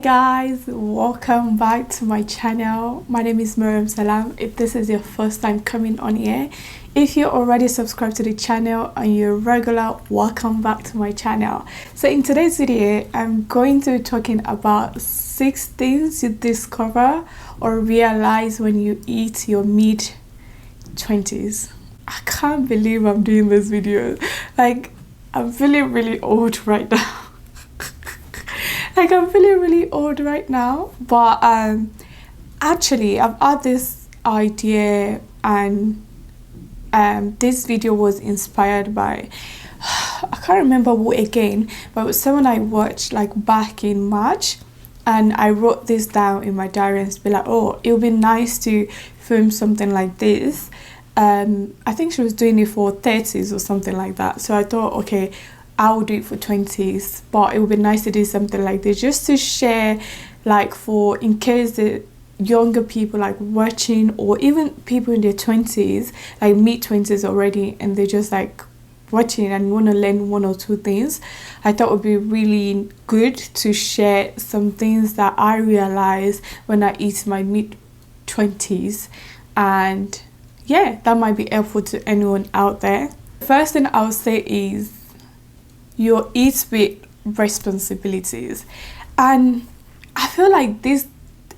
Guys, welcome back to my channel. My name is Maryam Salam. If this is your first time coming on here, if you're already subscribed to the channel and you're regular, welcome back to my channel. So in today's video, I'm going to be talking about 6 things you discover or realize when you eat your mid-20s. I can't believe I'm doing this video. Like, I'm feeling really old right now. I'm feeling really old right now, but actually I've had this idea, and this video was inspired by I can't remember who again, but it was someone I watched like back in March, and I wrote this down in my diary and be like, oh, it would be nice to film something like this. I think she was doing it for 30s or something like that, so I thought, okay, I'll do it for 20s, but it would be nice to do something like this just to share, like, for in case the younger people like watching, or even people in their 20s, like mid-20s already, and they're just like watching and want to learn 1 or 2 things. I thought it would be really good to share some things that I realized when I eat my mid-20s, and yeah, that might be helpful to anyone out there. First thing I would say is you eat with responsibilities, and I feel like this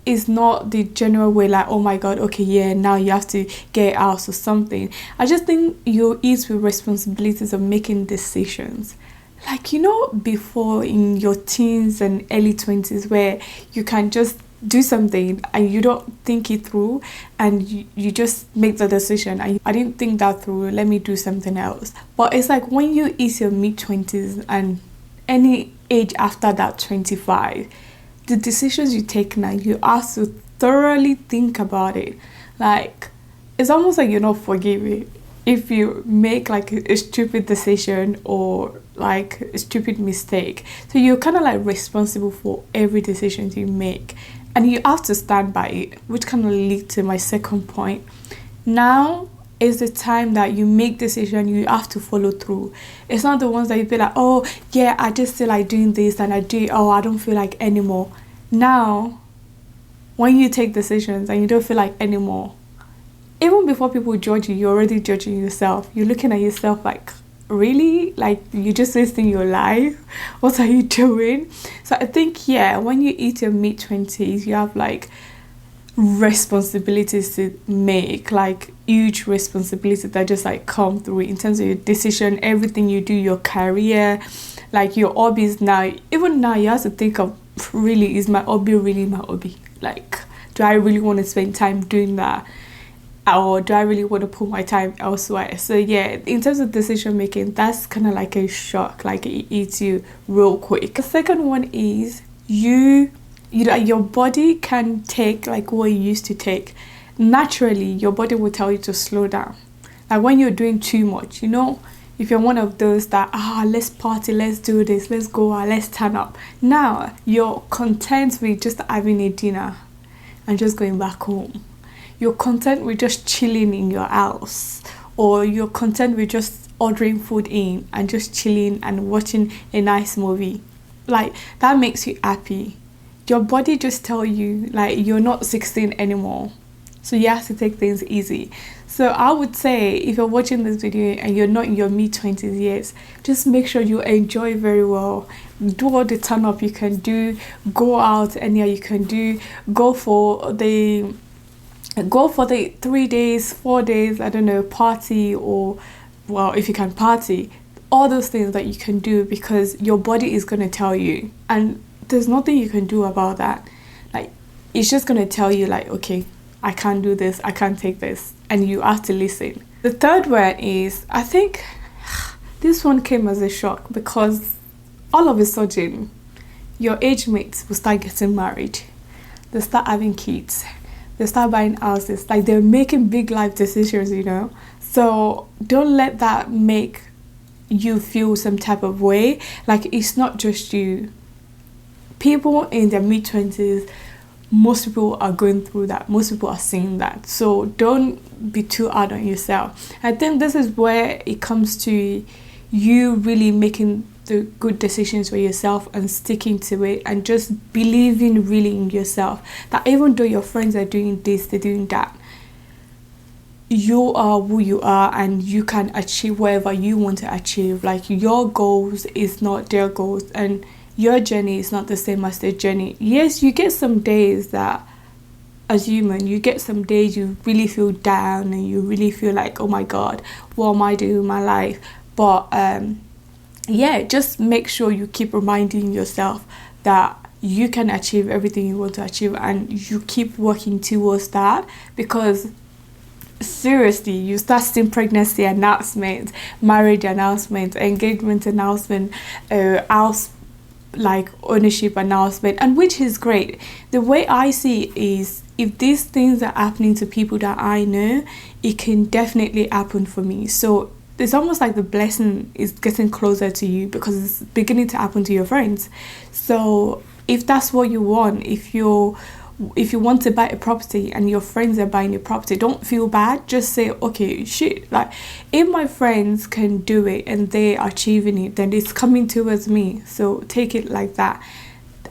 is not the general way, like, oh my god, okay, yeah, now you have to get out or something. I just think you eat with responsibilities of making decisions, like, you know, before in your teens and early 20s, where you can just do something and you don't think it through, and you just make the decision, and I didn't think that through, let me do something else. But it's like when you eat your mid-20s and any age after that 25, the decisions you take now, you have to thoroughly think about it. Like, it's almost like you're not forgiving if you make like a stupid decision or like a stupid mistake. So you're kind of like responsible for every decision you make, and you have to stand by it, which kind of leads to my second point. Now is the time that you make decision, you have to follow through. It's not the ones that you be like, oh yeah, I just feel like doing this, and I do it, oh, I don't feel like anymore. Now when you take decisions and you don't feel like anymore, even before people judge you, you're already judging yourself. You're looking at yourself like, really? Like, you're just wasting your life? What are you doing? So I think, yeah, when you eat your mid-20s, you have like responsibilities to make, like huge responsibilities that just like come through in terms of your decision, everything you do, your career, like your hobbies. Now, even now, you have to think of, really, is my hobby really my hobby? Like, do I really want to spend time doing that, or do I really want to put my time elsewhere? So yeah, in terms of decision making, that's kind of like a shock, like it eats you real quick. The second one is your body can take like what you used to take. Naturally, your body will tell you to slow down. Like when you're doing too much, you know, if you're one of those that, let's party, let's do this, let's go out, let's turn up. Now you're content with just having a dinner and just going back home. You're content with just chilling in your house, or you're content with just ordering food in and just chilling and watching a nice movie. Like, that makes you happy. Your body just tell you like you're not 16 anymore, so you have to take things easy. So I would say, if you're watching this video and you're not in your mid-20s yet, just make sure you enjoy very well. Do all the turn up you can do, go out anywhere you can do, go for the 3 days, 4 days, I don't know, party, or, well, if you can party, all those things that you can do, because your body is going to tell you, and there's nothing you can do about that. Like, it's just going to tell you like, okay, I can't do this, I can't take this, and you have to listen. The third one is, I think this one came as a shock, because all of a sudden your age mates will start getting married, they start having kids, they start buying houses, like they're making big life decisions, you know. So don't let that make you feel some type of way. Like, it's not just you. People in their mid-20s, most people are going through that, most people are seeing that. So don't be too hard on yourself. I think this is where it comes to you really making the good decisions for yourself and sticking to it, and just believing really in yourself that even though your friends are doing this, they're doing that, you are who you are and you can achieve whatever you want to achieve. Like, your goals is not their goals, and your journey is not the same as their journey. Yes, you get some days that, as human, you get some days you really feel down and you really feel like, oh my god, what am I doing with my life? But yeah, just make sure you keep reminding yourself that you can achieve everything you want to achieve, and you keep working towards that. Because seriously, you start seeing pregnancy announcements, marriage announcements, engagement announcement, house like ownership announcement, and which is great. The way I see it is, if these things are happening to people that I know, it can definitely happen for me. So it's almost like the blessing is getting closer to you because it's beginning to happen to your friends. So if that's what you want, if you want to buy a property and your friends are buying a property, don't feel bad. Just say, okay, shit, like, if my friends can do it and they are achieving it, then it's coming towards me. So take it like that.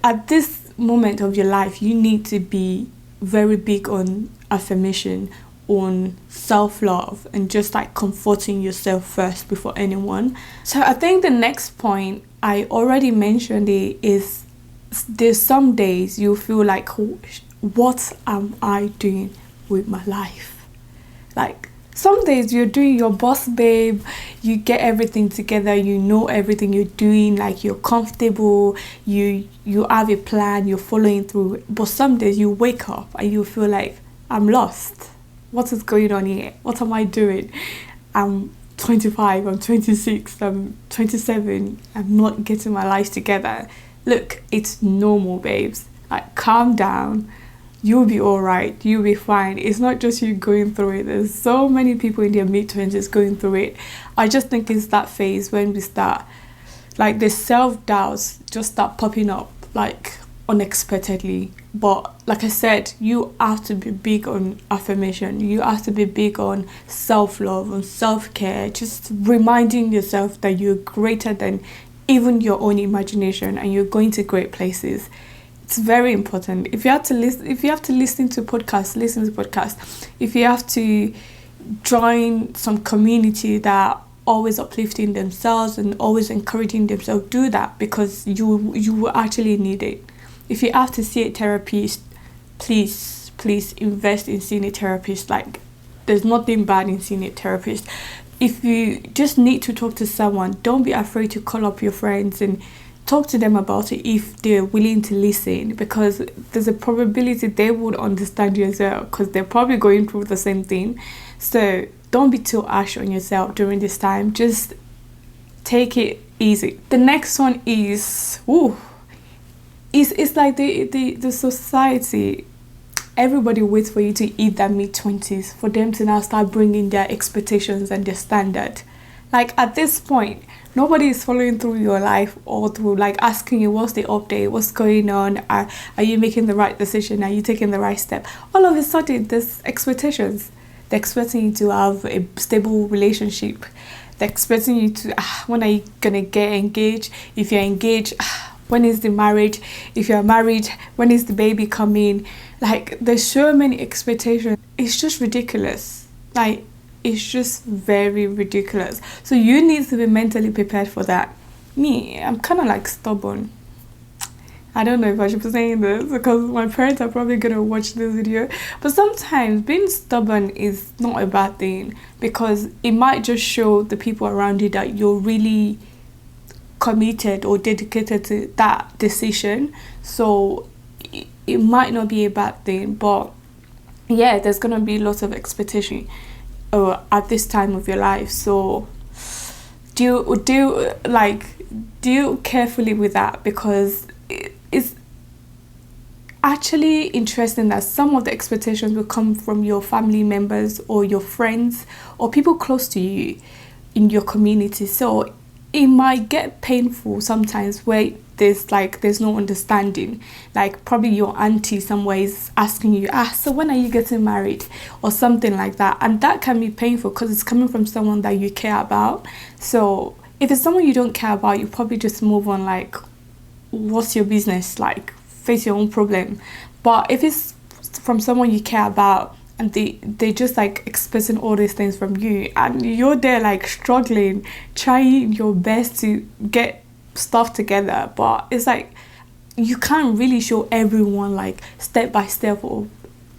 At this moment of your life, you need to be very big on affirmation, on self-love, and just like comforting yourself first before anyone. So I think the next point, I already mentioned it, is there's some days you feel like, what am I doing with my life? Like, some days you're doing your boss babe, you get everything together, you know everything you're doing, like you're comfortable, you have a plan, you're following through. But some days you wake up and you feel like, I'm lost. What is going on here? What am I doing? I'm 25, I'm 26, I'm 27, I'm not getting my life together. Look, it's normal, babes. Like, calm down. You'll be all right. You'll be fine. It's not just you going through it. There's so many people in their mid-20s going through it. I just think it's that phase when we start, like, the self-doubts just start popping up, like, unexpectedly. But like I said, you have to be big on affirmation. You have to be big on self-love, on self-care. Just reminding yourself that you're greater than even your own imagination, and you're going to great places. It's very important. If you have to listen to podcasts, listen to podcasts. If you have to join some community that are always uplifting themselves and always encouraging themselves, do that, because you will actually need it. If you have to see a therapist, please invest in seeing a therapist. Like, there's nothing bad in seeing a therapist. If you just need to talk to someone, don't be afraid to call up your friends and talk to them about it if they're willing to listen, because there's a probability they would understand you as well, because they're probably going through the same thing. So don't be too harsh on yourself during this time. Just take it easy. The next one is, it's like the society. Everybody waits for you to hit that mid-20s for them to now start bringing their expectations and their standard. Like, at this point, nobody is following through your life all through, like, asking you what's the update, what's going on, are you making the right decision, are you taking the right step. All of a sudden, there's expectations. They're expecting you to have a stable relationship. They're expecting you to, when are you gonna get engaged? If you're engaged, when is the marriage? If you're married, when is the baby coming? Like, there's so many expectations. It's just ridiculous. Like, it's just very ridiculous. So you need to be mentally prepared for that. Me, I'm kind of like stubborn. I don't know if I should be saying this because my parents are probably going to watch this video. But sometimes being stubborn is not a bad thing, because it might just show the people around you that you're really committed or dedicated to that decision. So it might not be a bad thing, but yeah, there's gonna be lots of expectation at this time of your life. So deal carefully with that, because it's actually interesting that some of the expectations will come from your family members or your friends or people close to you in your community. So it might get painful sometimes where there's no understanding. Like, probably your auntie somewhere is asking you, so when are you getting married, or something like that, and that can be painful because it's coming from someone that you care about. So if it's someone you don't care about, you probably just move on, like, what's your business, like, face your own problem. But if it's from someone you care about, and they just like expecting all these things from you, and you're there like struggling, trying your best to get stuff together, but it's like you can't really show everyone like step by step or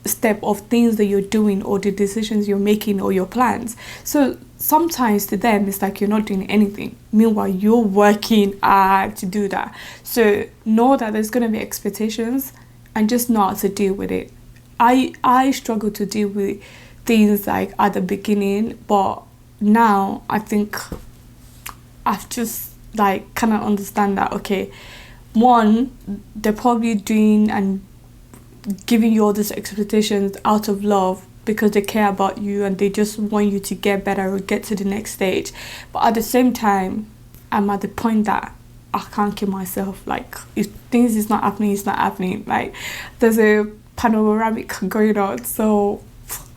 step of things that you're doing or the decisions you're making or your plans. So sometimes to them it's like you're not doing anything, meanwhile you're working hard to do that. So know that there's going to be expectations and just know how to deal with it. I struggle to deal with things like at the beginning, but now I think I've just like kind of understand that, okay, one, they're probably doing and giving you all these expectations out of love because they care about you and they just want you to get better or get to the next stage. But at the same time, I'm at the point that I can't keep myself, like, if things is not happening, it's not happening. Like, there's a panoramic going on, so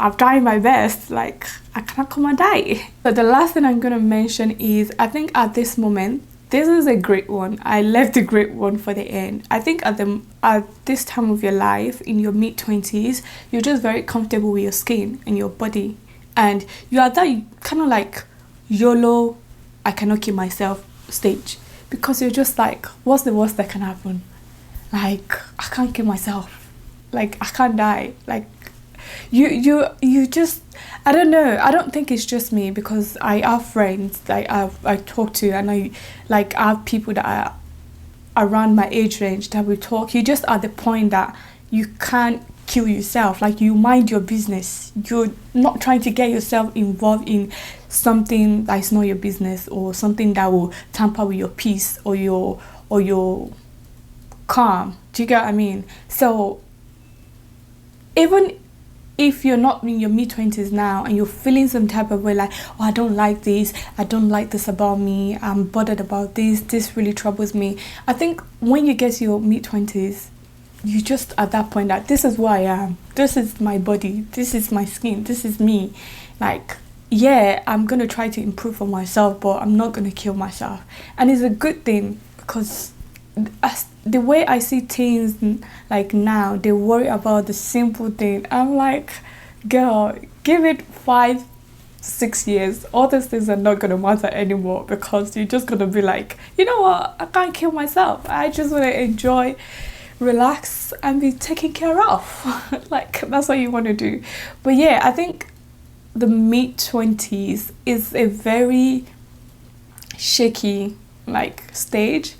I'm trying my best, like, I cannot come and die. But the last thing I'm gonna mention is, I think at this moment, this is a great one. I left the great one for the end. I think at this time of your life, in your mid-20s, you're just very comfortable with your skin and your body, and you are that kind of like YOLO, I cannot keep myself stage, because you're just like, what's the worst that can happen? Like, I can't kill myself, like, I can't die. Like, you just, I don't know, I don't think it's just me, because I have friends that I talk to, and I have people that are around my age range that we talk. You just at the point that you can't kill yourself. Like, you mind your business, you're not trying to get yourself involved in something that is not your business, or something that will tamper with your peace or your calm. Do you get what I mean? So even if you're not in your mid-20s now and you're feeling some type of way, like, oh, I don't like this about me, I'm bothered about this really troubles me, I think when you get to your mid-20s, you just at that point that this is who I am, this is my body, this is my skin, this is me. Like, yeah, I'm gonna try to improve for myself, but I'm not gonna kill myself. And it's a good thing, because the way I see teens like now, they worry about the simple thing. I'm like, girl, give it 5-6 years, all these things are not gonna matter anymore, because you're just gonna be like, you know what, I can't kill myself, I just want to enjoy, relax, and be taken care of. Like, that's what you want to do. But yeah, I think the mid-20s is a very shaky like stage,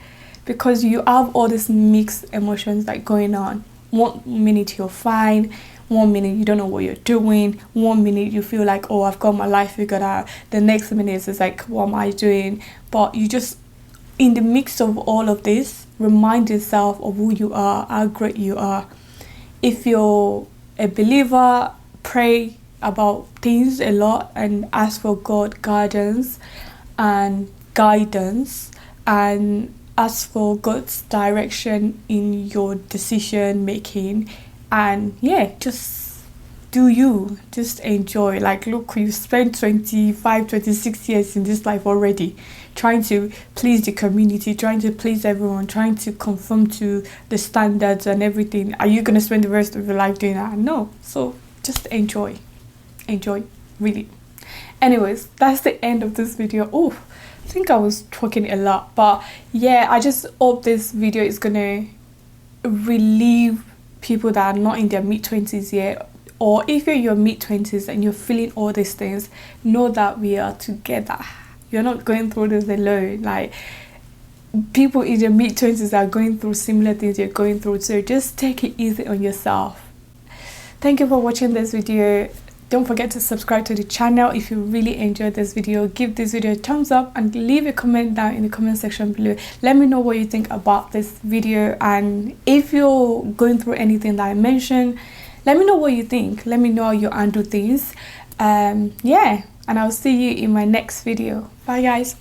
because you have all these mixed emotions like going on. 1 minute you're fine, 1 minute you don't know what you're doing, 1 minute you feel like, oh, I've got my life figured out, the next minute is like, what am I doing? But you just, in the mix of all of this, remind yourself of who you are, how great you are. If you're a believer, pray about things a lot and ask for God guidance, and ask for God's direction in your decision making. And yeah, just do you, just enjoy. Like, look, you spent 26 years in this life already, trying to please the community, trying to please everyone, trying to conform to the standards and everything. Are you gonna spend the rest of your life doing that? No. So just enjoy, really. Anyways, that's the end of this video. Oh, I think I was talking a lot, but yeah, I just hope this video is gonna relieve people that are not in their mid-20s yet, or if you're in your mid-20s and you're feeling all these things, know that we are together. You're not going through this alone. Like, people in their mid-20s are going through similar things you're going through, so just take it easy on yourself. Thank you for watching this video. Don't forget to subscribe to the channel if you really enjoyed this video. Give this video a thumbs up and leave a comment down in the comment section below. Let me know what you think about this video, and if you're going through anything that I mentioned, let me know what you think. Let me know how you handle things. Yeah, and I'll see you in my next video. Bye guys.